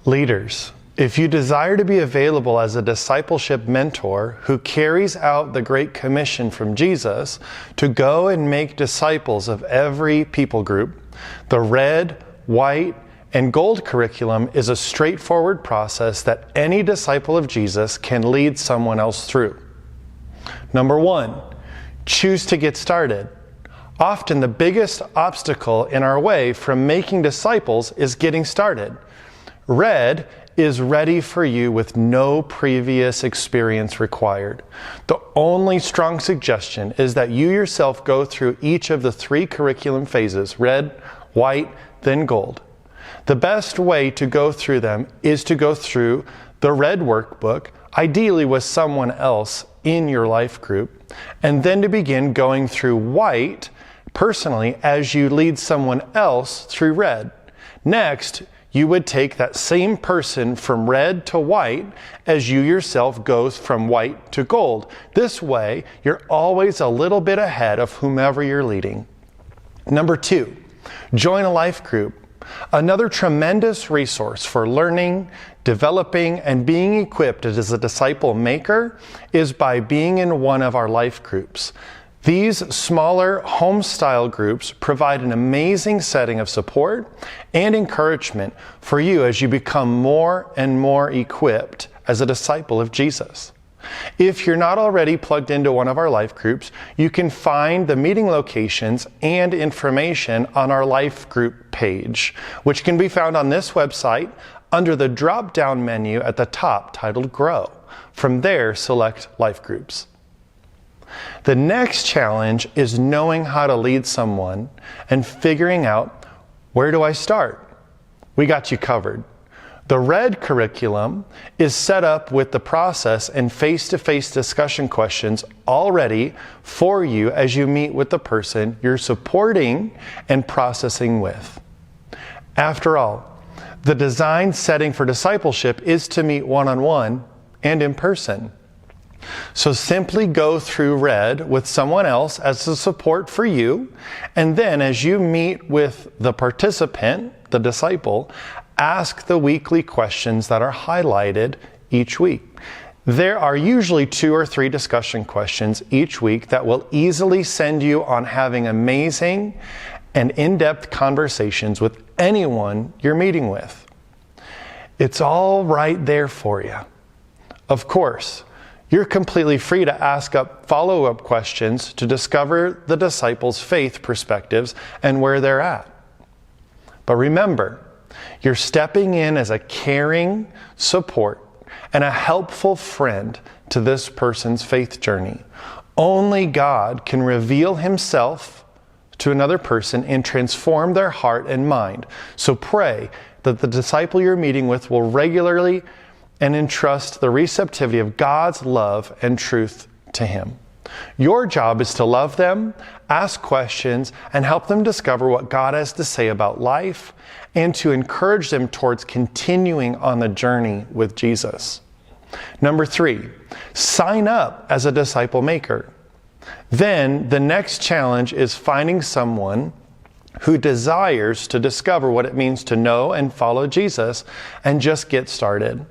Leaders, if you desire to be available as a discipleship mentor who carries out the Great Commission from Jesus to go and make disciples of every people group, the red, white, and gold curriculum is a straightforward process that any disciple of Jesus can lead someone else through. Number 1, choose to get started. Often the biggest obstacle in our way from making disciples is getting started. Red is ready for you with no previous experience required. The only strong suggestion is that you yourself go through each of the 3 curriculum phases, red, white, then gold. The best way to go through them is to go through the red workbook, ideally with someone else in your life group, and then to begin going through white personally as you lead someone else through red. Next, you would take that same person from red to white as you yourself go from white to gold. This way, you're always a little bit ahead of whomever you're leading. Number 2, join a life group. Another tremendous resource for learning, developing, and being equipped as a disciple maker is by being in one of our life groups. These smaller home-style groups provide an amazing setting of support and encouragement for you as you become more and more equipped as a disciple of Jesus. If you're not already plugged into one of our life groups, you can find the meeting locations and information on our life group page, which can be found on this website under the drop-down menu at the top titled Grow. From there, select Life Groups. The next challenge is knowing how to lead someone and figuring out, where do I start? We got you covered. The red curriculum is set up with the process and face-to-face discussion questions already for you as you meet with the person you're supporting and processing with. After all, the design setting for discipleship is to meet one-on-one and in person. So simply go through red with someone else as a support for you, and then as you meet with the participant, the disciple, ask the weekly questions that are highlighted each week. There are usually 2 or 3 discussion questions each week that will easily send you on having amazing and in-depth conversations with anyone you're meeting with. It's all right there for you. Of course, you're completely free to ask up follow-up questions to discover the disciples' faith perspectives and where they're at. But remember, you're stepping in as a caring support and a helpful friend to this person's faith journey. Only God can reveal Himself to another person and transform their heart and mind. So pray that the disciple you're meeting with will regularly and entrust the receptivity of God's love and truth to Him. Your job is to love them, ask questions, and help them discover what God has to say about life, and to encourage them towards continuing on the journey with Jesus. Number 3, sign up as a disciple maker. Then the next challenge is finding someone who desires to discover what it means to know and follow Jesus and just get started.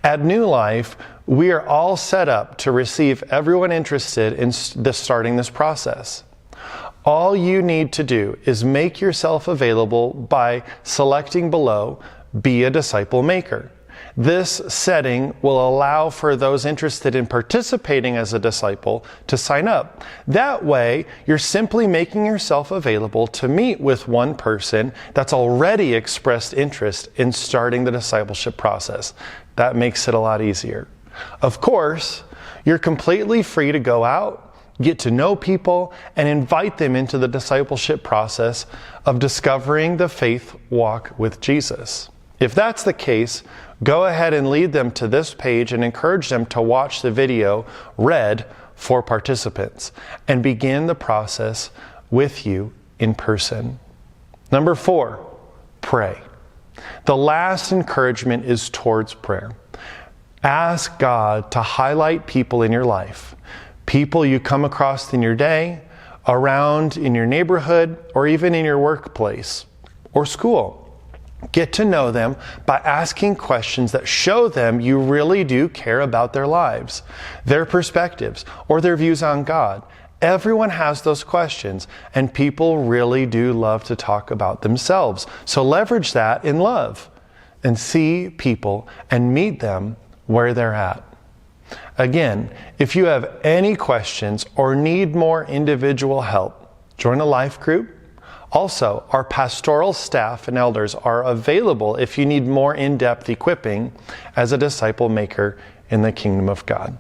At NewLife, we are all set up to receive everyone interested in starting this process. All you need to do is make yourself available by selecting below, Be a Disciple Maker. This setting will allow for those interested in participating as a disciple to sign up. That way, you're simply making yourself available to meet with one person that's already expressed interest in starting the discipleship process. That makes it a lot easier. Of course, you're completely free to go out, get to know people, and invite them into the discipleship process of discovering the faith walk with Jesus. If that's the case, go ahead and lead them to this page and encourage them to watch the video read for participants and begin the process with you in person. Number 4, pray. The last encouragement is towards prayer. Ask God to highlight people in your life, people you come across in your day, around in your neighborhood, or even in your workplace or school. Get to know them by asking questions that show them you really do care about their lives, their perspectives, or their views on God. Everyone has those questions, and people really do love to talk about themselves. So leverage that in love and see people and meet them where they're at. Again, if you have any questions or need more individual help, join a life group. Also, our pastoral staff and elders are available if you need more in-depth equipping as a disciple maker in the kingdom of God.